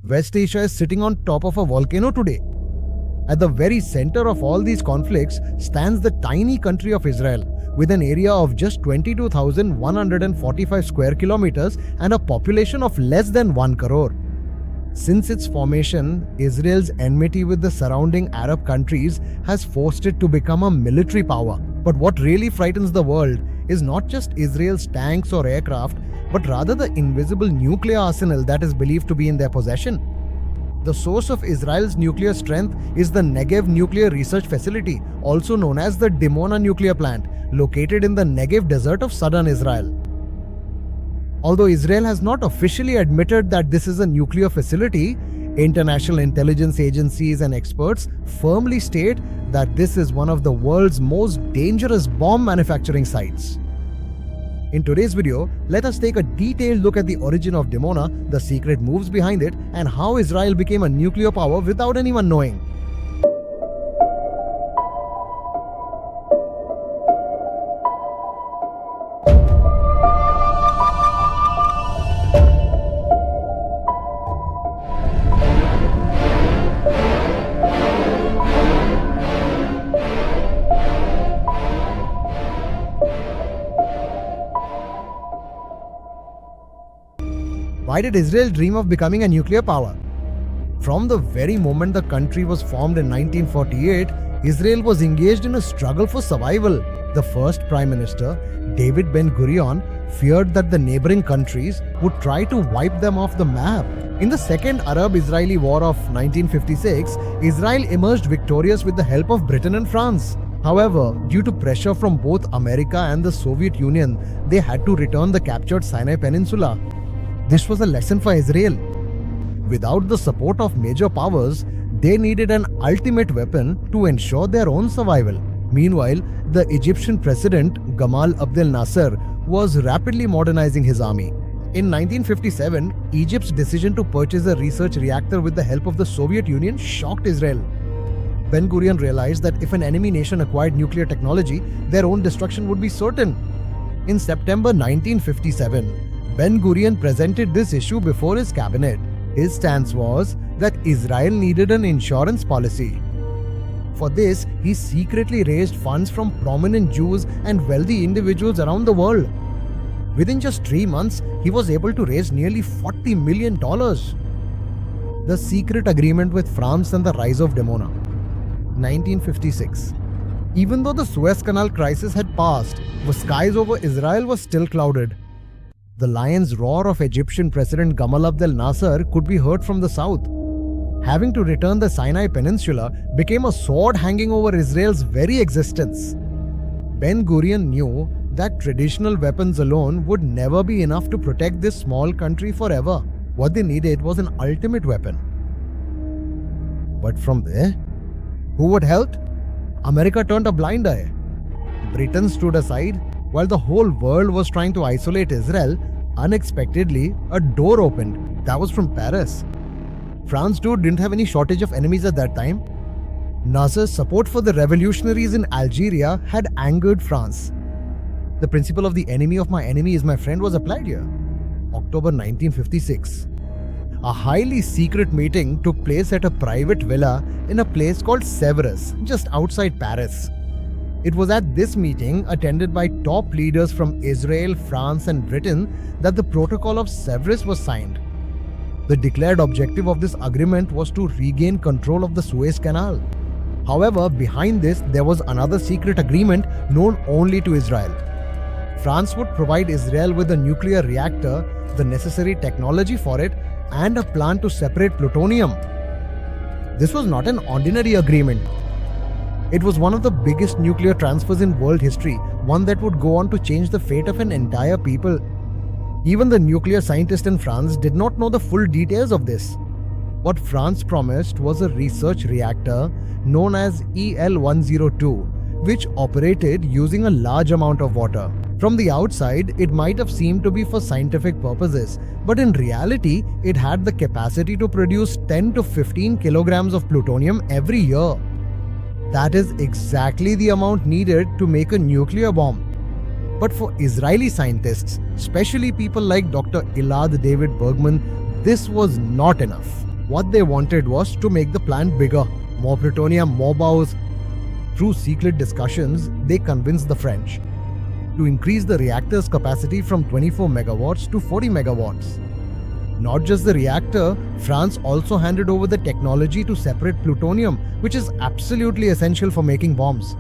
West Asia is sitting on top of a volcano today. At the very center of all these conflicts stands the tiny country of Israel, with an area of just 22,145 square kilometers and a population of less than 1 crore. Since its formation, Israel's enmity with the surrounding Arab countries has forced it to become a military power. But what really frightens the world is not just Israel's tanks or aircraft, but rather the invisible nuclear arsenal that is believed to be in their possession. The source of Israel's nuclear strength is the Negev Nuclear Research Facility, also known as the Dimona nuclear plant, located in the Negev Desert of southern Israel. Although Israel has not officially admitted that this is a nuclear facility, international intelligence agencies and experts firmly state that this is one of the world's most dangerous bomb manufacturing sites. In today's video, let us take a detailed look at the origin of Dimona, the secret moves behind it, and how Israel became a nuclear power without anyone knowing. Why did Israel dream of becoming a nuclear power? From the very moment the country was formed in 1948, Israel was engaged in a struggle for survival. The first Prime Minister, David Ben-Gurion, feared that the neighboring countries would try to wipe them off the map. In the Second Arab-Israeli War of 1956, Israel emerged victorious with the help of Britain and France. However, due to pressure from both America and the Soviet Union, they had to return the captured Sinai Peninsula. This was a lesson for Israel. Without the support of major powers, they needed an ultimate weapon to ensure their own survival. Meanwhile, the Egyptian president Gamal Abdel Nasser was rapidly modernizing his army. In 1957, Egypt's decision to purchase a research reactor with the help of the Soviet Union shocked Israel. Ben-Gurion realized that if an enemy nation acquired nuclear technology, their own destruction would be certain. In September 1957, Ben-Gurion presented this issue before his cabinet. His stance was that Israel needed an insurance policy. For this, he secretly raised funds from prominent Jews and wealthy individuals around the world. Within just 3 months, he was able to raise nearly $40 million. The secret agreement with France and the rise of Dimona. 1956. Even though the Suez Canal crisis had passed, the skies over Israel were still clouded. The lion's roar of Egyptian President Gamal Abdel Nasser could be heard from the south. Having to return the Sinai Peninsula became a sword hanging over Israel's very existence. Ben-Gurion knew that traditional weapons alone would never be enough to protect this small country forever. What they needed was an ultimate weapon. But from there, who would help? America turned a blind eye. Britain stood aside. While the whole world was trying to isolate Israel, unexpectedly, a door opened. That was from Paris. France too didn't have any shortage of enemies at that time. Nasser's support for the revolutionaries in Algeria had angered France. The principle of the enemy of my enemy is my friend was applied here. October 1956. A highly secret meeting took place at a private villa in a place called Sèvres, just outside Paris. It was at this meeting, attended by top leaders from Israel, France and Britain, that the Protocol of Sèvres was signed. The declared objective of this agreement was to regain control of the Suez Canal. However, behind this, there was another secret agreement known only to Israel. France would provide Israel with a nuclear reactor, the necessary technology for it, and a plan to separate plutonium. This was not an ordinary agreement. It was one of the biggest nuclear transfers in world history, one that would go on to change the fate of an entire people. Even the nuclear scientists in France did not know the full details of this. What France promised was a research reactor known as EL-102, which operated using a large amount of water. From the outside, it might have seemed to be for scientific purposes, but in reality, it had the capacity to produce 10 to 15 kilograms of plutonium every year. That is exactly the amount needed to make a nuclear bomb. But for Israeli scientists, especially people like Dr. Elad David Bergman, this was not enough. What they wanted was to make the plant bigger, more plutonium, more bows. Through secret discussions, they convinced the French to increase the reactor's capacity from 24 megawatts to 40 megawatts. Not just the reactor, France also handed over the technology to separate plutonium, which is absolutely essential for making bombs.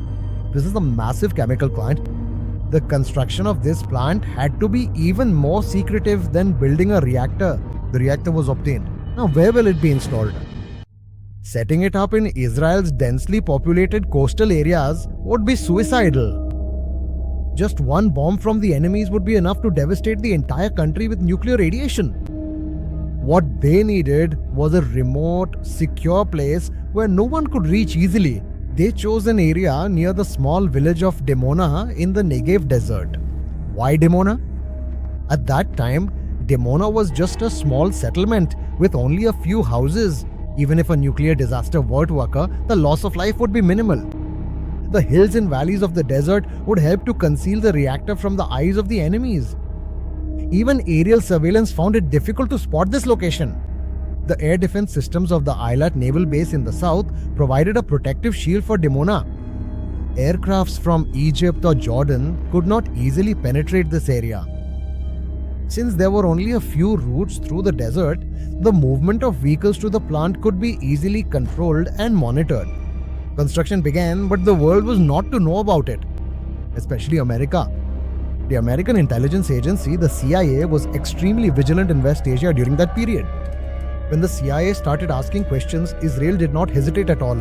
This is a massive chemical plant. The construction of this plant had to be even more secretive than building a reactor. The reactor was obtained. Now, where will it be installed? Setting it up in Israel's densely populated coastal areas would be suicidal. Just one bomb from the enemies would be enough to devastate the entire country with nuclear radiation. What they needed was a remote, secure place where no one could reach easily. They chose an area near the small village of Dimona in the Negev Desert. Why Dimona? At that time, Dimona was just a small settlement with only a few houses. Even if a nuclear disaster were to occur, the loss of life would be minimal. The hills and valleys of the desert would help to conceal the reactor from the eyes of the enemies. Even aerial surveillance found it difficult to spot this location. The air defense systems of the Eilat naval base in the south provided a protective shield for Dimona. Aircrafts from Egypt or Jordan could not easily penetrate this area. Since there were only a few routes through the desert, the movement of vehicles to the plant could be easily controlled and monitored. Construction began, but the world was not to know about it, especially America. The American intelligence agency, the CIA, was extremely vigilant in West Asia during that period. When the CIA started asking questions, Israel did not hesitate at all.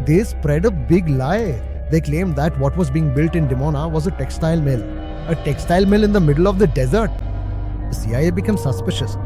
They spread a big lie. They claimed that what was being built in Dimona was a textile mill. A textile mill in the middle of the desert. The CIA became suspicious.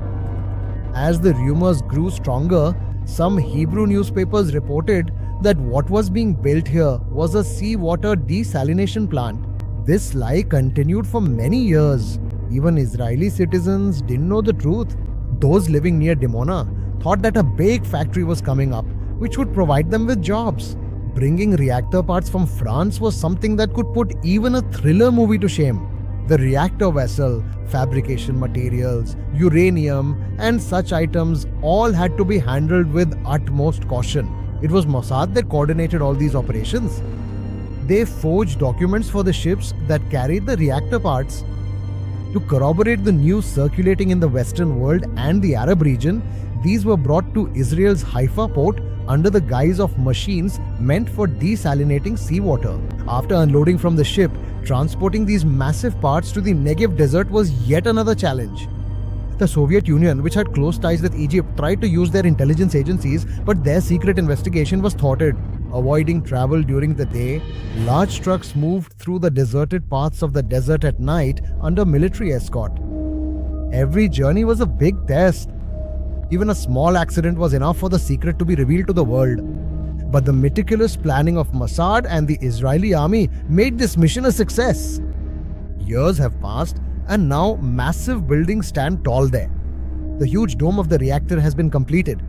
As the rumors grew stronger, some Hebrew newspapers reported that what was being built here was a seawater desalination plant. This lie continued for many years. Even Israeli citizens didn't know the truth. Those living near Dimona thought that a big factory was coming up, which would provide them with jobs. Bringing reactor parts from France was something that could put even a thriller movie to shame. The reactor vessel, fabrication materials, uranium, and such items all had to be handled with utmost caution. It was Mossad that coordinated all these operations. They forged documents for the ships that carried the reactor parts. To corroborate the news circulating in the Western world and the Arab region, these were brought to Israel's Haifa port under the guise of machines meant for desalinating seawater. After unloading from the ship, transporting these massive parts to the Negev Desert was yet another challenge. The Soviet Union, which had close ties with Egypt, tried to use their intelligence agencies, but their secret investigation was thwarted. Avoiding travel during the day, large trucks moved through the deserted paths of the desert at night under military escort. Every journey was a big test. Even a small accident was enough for the secret to be revealed to the world. But the meticulous planning of Mossad and the Israeli army made this mission a success. Years have passed, and now massive buildings stand tall there. The huge dome of the reactor has been completed.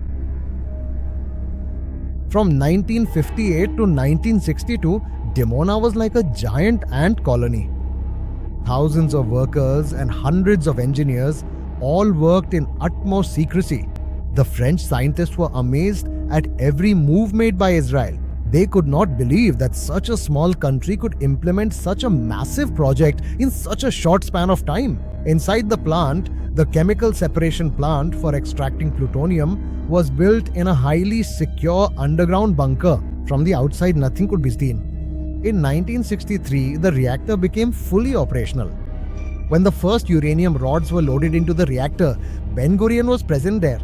From 1958 to 1962, Dimona was like a giant ant colony. Thousands of workers and hundreds of engineers all worked in utmost secrecy. The French scientists were amazed at every move made by Israel. They could not believe that such a small country could implement such a massive project in such a short span of time. Inside the plant, the chemical separation plant for extracting plutonium was built in a highly secure underground bunker. From the outside, nothing could be seen. In 1963, the reactor became fully operational. When the first uranium rods were loaded into the reactor, Ben-Gurion was present there.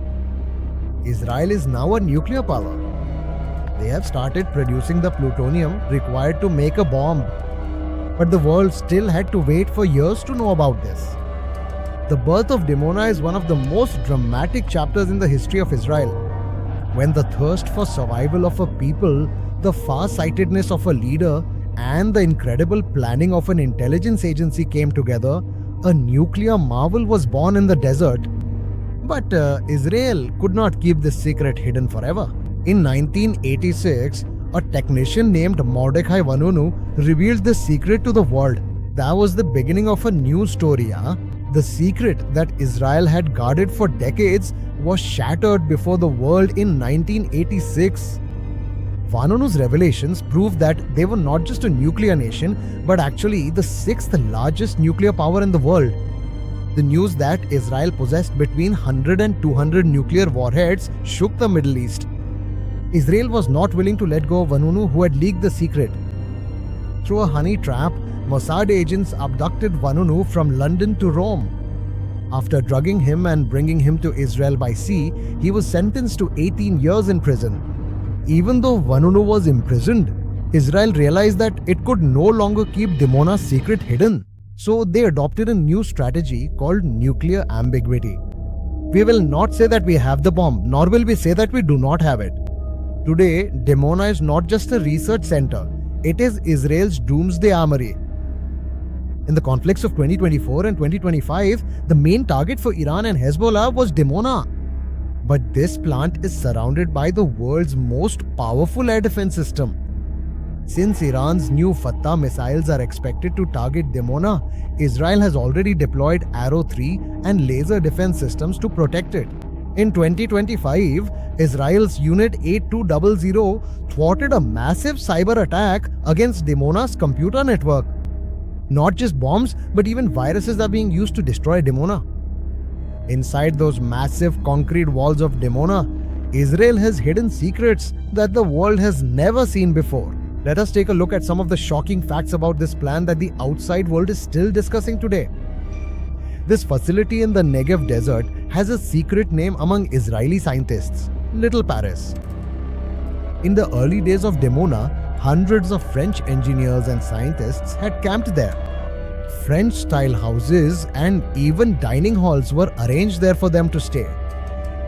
Israel is now a nuclear power. They have started producing the plutonium required to make a bomb. But the world still had to wait for years to know about this. The birth of Dimona is one of the most dramatic chapters in the history of Israel. When the thirst for survival of a people, the far-sightedness of a leader, and the incredible planning of an intelligence agency came together, a nuclear marvel was born in the desert. But Israel could not keep this secret hidden forever. In 1986, a technician named Mordechai Vanunu revealed this secret to the world. That was the beginning of a new story, The secret that Israel had guarded for decades was shattered before the world in 1986. Vanunu's revelations proved that they were not just a nuclear nation, but actually the sixth largest nuclear power in the world. The news that Israel possessed between 100 and 200 nuclear warheads shook the Middle East. Israel was not willing to let go of Vanunu, who had leaked the secret. Through a honey trap, Mossad agents abducted Vanunu from London to Rome. After drugging him and bringing him to Israel by sea, he was sentenced to 18 years in prison. Even though Vanunu was imprisoned, Israel realized that it could no longer keep Dimona's secret hidden. So they adopted a new strategy called nuclear ambiguity. We will not say that we have the bomb, nor will we say that we do not have it. Today, Dimona is not just a research center, it is Israel's doomsday armory. In the conflicts of 2024 and 2025, the main target for Iran and Hezbollah was Dimona. But this plant is surrounded by the world's most powerful air defense system. Since Iran's new Fatah missiles are expected to target Dimona, Israel has already deployed Arrow 3 and laser defense systems to protect it. In 2025, Israel's Unit 8200 thwarted a massive cyber attack against Dimona's computer network. Not just bombs, but even viruses are being used to destroy Dimona. Inside those massive concrete walls of Dimona, Israel has hidden secrets that the world has never seen before. Let us take a look at some of the shocking facts about this plan that the outside world is still discussing today. This facility in the Negev Desert has a secret name among Israeli scientists, Little Paris. In the early days of Dimona, hundreds of French engineers and scientists had camped there. French-style houses and even dining halls were arranged there for them to stay.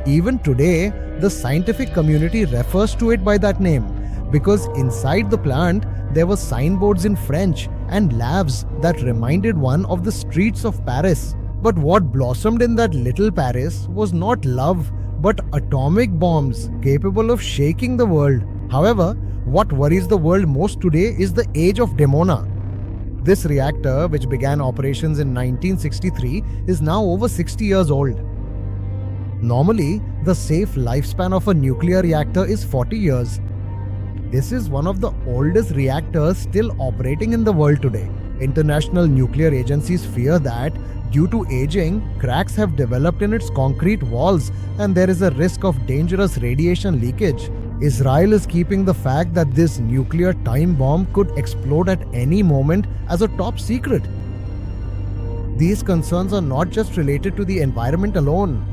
Even today, the scientific community refers to it by that name because inside the plant there were signboards in French and labs that reminded one of the streets of Paris. But what blossomed in that little Paris was not love, but atomic bombs capable of shaking the world. However, what worries the world most today is the age of Dimona. This reactor, which began operations in 1963, is now over 60 years old. Normally, the safe lifespan of a nuclear reactor is 40 years. This is one of the oldest reactors still operating in the world today. International nuclear agencies fear that, due to aging, cracks have developed in its concrete walls and there is a risk of dangerous radiation leakage. Israel is keeping the fact that this nuclear time bomb could explode at any moment as a top secret. These concerns are not just related to the environment alone.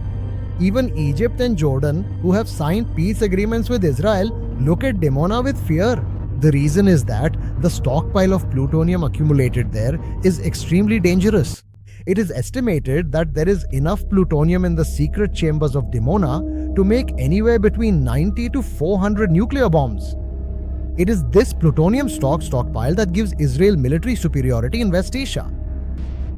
Even Egypt and Jordan, who have signed peace agreements with Israel, look at Dimona with fear. The reason is that the stockpile of plutonium accumulated there is extremely dangerous. It is estimated that there is enough plutonium in the secret chambers of Dimona to make anywhere between 90 to 400 nuclear bombs. It is this plutonium stockpile that gives Israel military superiority in West Asia.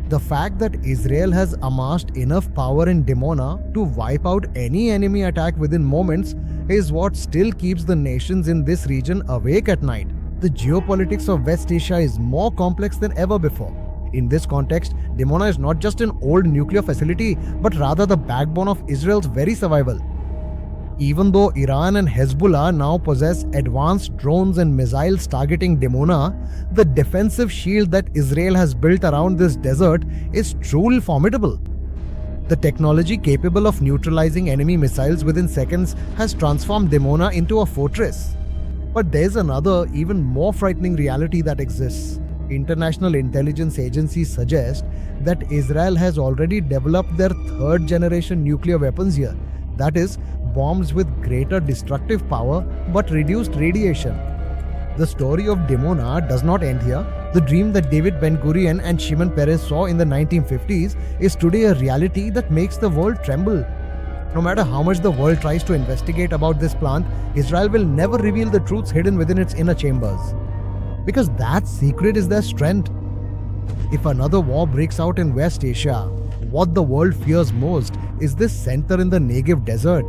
The fact that Israel has amassed enough power in Dimona to wipe out any enemy attack within moments is what still keeps the nations in this region awake at night. The geopolitics of West Asia is more complex than ever before. In this context, Dimona is not just an old nuclear facility, but rather the backbone of Israel's very survival. Even though Iran and Hezbollah now possess advanced drones and missiles targeting Dimona, the defensive shield that Israel has built around this desert is truly formidable. The technology capable of neutralizing enemy missiles within seconds has transformed Dimona into a fortress. But there's another, even more frightening reality that exists. International intelligence agencies suggest that Israel has already developed their third-generation nuclear weapons here. That is, bombs with greater destructive power but reduced radiation. The story of Dimona does not end here. The dream that David Ben-Gurion and Shimon Peres saw in the 1950s is today a reality that makes the world tremble. No matter how much the world tries to investigate about this plant, Israel will never reveal the truths hidden within its inner chambers. Because that secret is their strength. If another war breaks out in West Asia, what the world fears most is this center in the Negev Desert.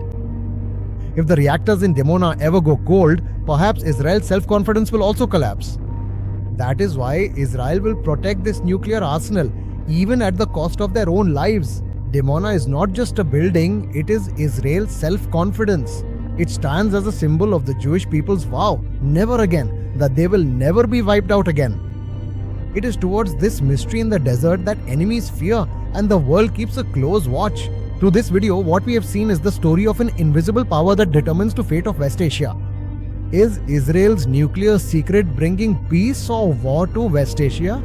If the reactors in Dimona ever go cold, perhaps Israel's self-confidence will also collapse. That is why Israel will protect this nuclear arsenal, even at the cost of their own lives. Dimona is not just a building, it is Israel's self-confidence. It stands as a symbol of the Jewish people's vow, never again, that they will never be wiped out again. It is towards this mystery in the desert that enemies fear and the world keeps a close watch. Through this video, what we have seen is the story of an invisible power that determines the fate of West Asia. Is Israel's nuclear secret bringing peace or war to West Asia?